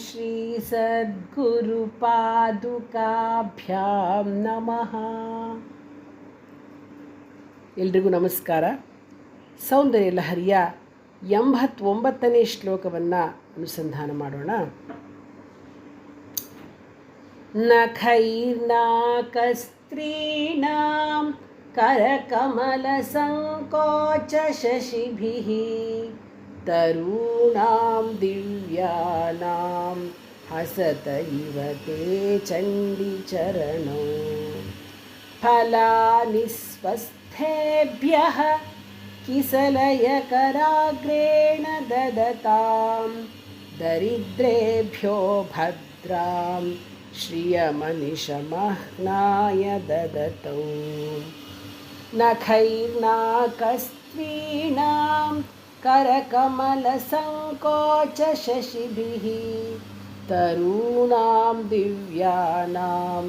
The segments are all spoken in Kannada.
ಶ್ರೀ ಸದ್ಗುರುಪಾದುಕಾಭ್ಯಾಂ ನಮಃ. ಎಲ್ರಿಗೂ ನಮಸ್ಕಾರ. ಸೌಂದರ್ಯ ಲಹರಿಯ 89ನೇ ಶ್ಲೋಕವನ್ನು ಅನುಸಂಧಾನ ಮಾಡೋಣ. ನಖೈರ್ನಾಕಸ್ತ್ರೀಣಾಂ ಕರಕಮಲಸಂಕೋಚಶಶಿಭಿಃ ತರೂಣಾಂ ದಿವ್ಯಾನಾಂ ಹಸತ ಇವ ತೇ ಚಂಡೀಚರಣೋ ಫಲಾನಿ ಸ್ವಸ್ಥೇಭ್ಯಃ ಕಿಸಲಯಕರಾಗ್ರೇಣ ದದತಾಂ ದರಿದ್ರೇಭ್ಯೋ ಭದ್ರಾಂ ಶ್ರಿಯಮನಿಶಮಹ್ನಾಯ ದದತೌ. ನಖೈರ್ನಾಕಸ್ತ್ರೀಣಾಂ ಕರಕಮಲಸಂಕೋಚಶಶಿಭಿಃ ತರೂಣಾಂ ದಿವ್ಯಾನಾಂ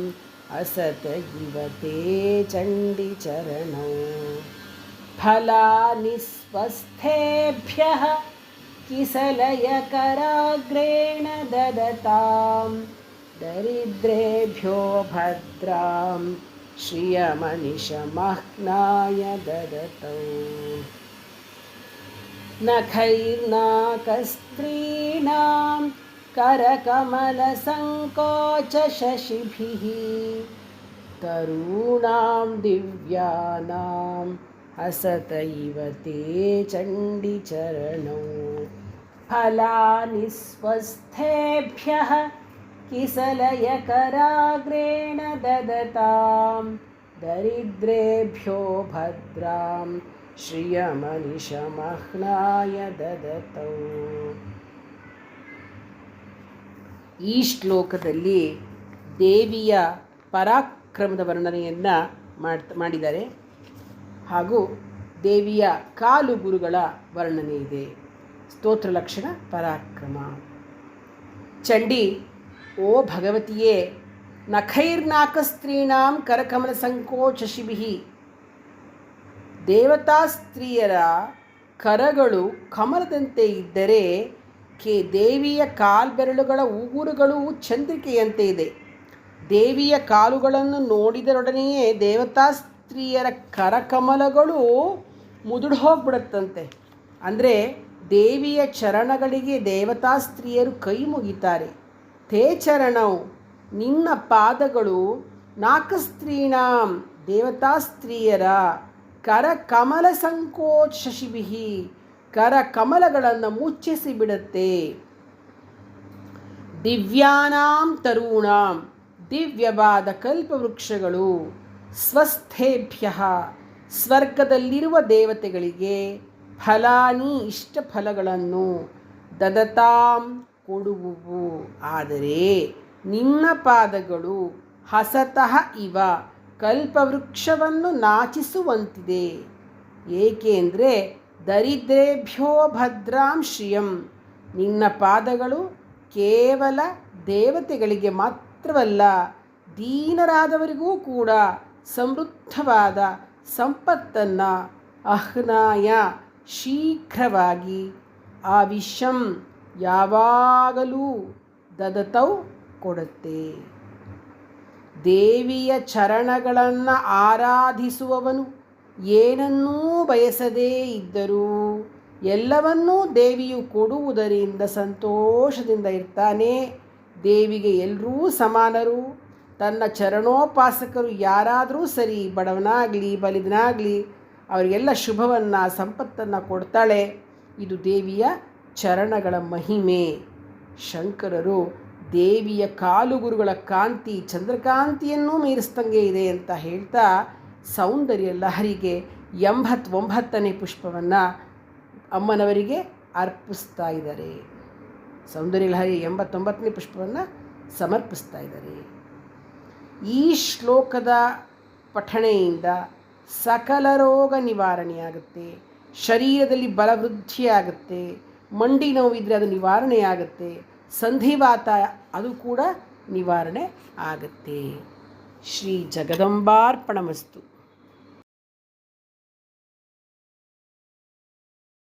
ಹಸತ ಇವ ತೇ ಚಂಡೀಚರಣೋ ಫಲಾನಿ ಸ್ವಸ್ಥೇಭ್ಯಃ ಕಿಸಲಯಕರಾಗ್ರೇಣ ದದತಾಂ ದರಿದ್ರೇಭ್ಯೋ ಭದ್ರಾಂ ಶ್ರಿಯಮನಿಶಮಹ್ನಾಯ ದದತೌ. ನಖೈರ್ನಾಕಸ್ತ್ರೀಣಾಂ ಕರಕಮಲಸಂಕೋಚಶಶಿಭಿಃ ತರೂಣಾಂ ದಿವ್ಯಾನಾಂ ಹಸತ ಇವ ತೇ ಚಂಡೀಚರಣೋ ಫಲಾನಿ ಸ್ವಸ್ಥೇಭ್ಯಃ ಕಿಸಲಯಕರಾಗ್ರೇಣ ದದತಾಂ ದರಿದ್ರೇಭ್ಯೋ ಭದ್ರಾಂ ಶ್ರಿಯಮನಿಶಮಹ್ನಾಯ ದದತೌ. ಈ ಶ್ಲೋಕದಲ್ಲಿ ದೇವಿಯ ಪರಾಕ್ರಮದ ವರ್ಣನೆಯನ್ನು ಮಾಡಿದ್ದಾರೆ ಹಾಗೂ ದೇವಿಯ ಕಾಲು ಗುರುಗಳ ವರ್ಣನೆ ಇದೆ. ಸ್ತೋತ್ರ ಲಕ್ಷಣ ಪರಾಕ್ರಮ. ಚಂಡಿ, ಓ ಭಗವತಿಯೇ, ನಖೈರ್ನಾಕಸ್ತ್ರೀಣಾಂ ಕರಕಮಲ ಸಂಕೋಚಶಿಭಿಃ, ದೇವತಾ ಸ್ತ್ರೀಯರ ಕರಗಳು ಕಮಲದಂತೆ ಇದ್ದರೆ ದೇವಿಯ ಕಾಲ್ಬೆರಳುಗಳ ಉಗುರುಗಳು ಚಂದ್ರಿಕೆಯಂತೆ ಇದೆ. ದೇವಿಯ ಕಾಲುಗಳನ್ನು ನೋಡಿದರೊಡನೆಯೇ ದೇವತಾ ಸ್ತ್ರೀಯರ ಕರಕಮಲಗಳು ಮುದುಡು ಹೋಗ್ಬಿಡುತ್ತಂತೆ. ಅಂದರೆ ದೇವಿಯ ಚರಣಗಳಿಗೆ ದೇವತಾ ಸ್ತ್ರೀಯರು ಕೈ ಮುಗಿತಾರೆ. ತೇ ಚರಣವು, ನಿನ್ನ ಪಾದಗಳು, ನಾಕಸ್ತ್ರೀಣಾಂ ದೇವತಾ ಸ್ತ್ರೀಯರ ಕರಕಮಲ ಸಂಕೋಚಶಶಿಭಿಃ ಕರಕಮಲಗಳನ್ನು ಮುಚ್ಚಿಸಿ ಬಿಡುತ್ತೆ. ದಿವ್ಯಾನಾಂ ತರೂಣಾಂ ದಿವ್ಯವಾದ ಕಲ್ಪವೃಕ್ಷಗಳು, ಸ್ವಸ್ಥೇಭ್ಯಃ ಸ್ವರ್ಗದಲ್ಲಿರುವ ದೇವತೆಗಳಿಗೆ, ಫಲಾನಿ ಇಷ್ಟ ಫಲಗಳನ್ನು, ದದತಾಂ ಕೊಡುವುವು. ಆದರೆ ನಿನ್ನ ಪಾದಗಳು ಹಸತಃ ಇವ ಕಲ್ಪವೃಕ್ಷವನ್ನು ನಾಚಿಸುವಂತಿದೆ. ಏಕೆಂದರೆ ದರಿದ್ರೇಭ್ಯೋ ಭದ್ರಾಂ ಶ್ರಿಯಂ, ನಿನ್ನ ಪಾದಗಳು ಕೇವಲ ದೇವತೆಗಳಿಗೆ ಮಾತ್ರವಲ್ಲ, ದೀನರಾದವರಿಗೂ ಕೂಡ ಸಮೃದ್ಧವಾದ ಸಂಪತ್ತನ್ನು ಅಹ್ನಾಯ ಶೀಘ್ರವಾಗಿ ಆವಿಶಂ ಯಾವಾಗಲೂ ದದತೌ ಕೊಡುತ್ತೆ. ದೇವಿಯ ಚರಣಗಳನ್ನು ಆರಾಧಿಸುವವನು ಏನನ್ನೂ ಬಯಸದೇ ಇದ್ದರೂ ಎಲ್ಲವನ್ನೂ ದೇವಿಯು ಕೊಡುವುದರಿಂದ ಸಂತೋಷದಿಂದ ಇರ್ತಾನೆ. ದೇವಿಗೆ ಎಲ್ಲರೂ ಸಮಾನರು. ತನ್ನ ಚರಣೋಪಾಸಕರು ಯಾರಾದರೂ ಸರಿ, ಬಡವನಾಗಲಿ ಬಲಿದನಾಗಲಿ, ಅವರಿಗೆಲ್ಲ ಶುಭವನ್ನು ಸಂಪತ್ತನ್ನು ಕೊಡ್ತಾಳೆ. ಇದು ದೇವಿಯ ಚರಣಗಳ ಮಹಿಮೆ. ಶಂಕರರು ದೇವಿಯ ಕಾಲುಗುರುಗಳ ಕಾಂತಿ ಚಂದ್ರಕಾಂತಿಯನ್ನೂ ಮೀರಿಸ್ದಂಗೆ ಇದೆ ಅಂತ ಹೇಳ್ತಾ ಸೌಂದರ್ಯ ಲಹರಿಗೆ 89ನೇ ಪುಷ್ಪವನ್ನು ಅಮ್ಮನವರಿಗೆ ಅರ್ಪಿಸ್ತಾ ಇದ್ದಾರೆ. ಸೌಂದರ್ಯ ಲಹರಿ 89ನೇ ಪುಷ್ಪವನ್ನು ಸಮರ್ಪಿಸ್ತಾ ಇದ್ದಾರೆ. ಈ ಶ್ಲೋಕದ ಪಠಣೆಯಿಂದ ಸಕಲ ರೋಗ ನಿವಾರಣೆಯಾಗುತ್ತೆ. ಶರೀರದಲ್ಲಿ ಬಲವೃದ್ಧಿಯಾಗುತ್ತೆ. ಮಂಡಿ ನೋವಿದ್ದರೆ ಅದು ನಿವಾರಣೆಯಾಗುತ್ತೆ. ಸಂಧಿವಾತ ಅದು ಕೂಡ ನಿವಾರಣೆ ಆಗುತ್ತೆ. ಶ್ರೀ ಜಗದಂಬಾರ್ಪಣಮಸ್ತು.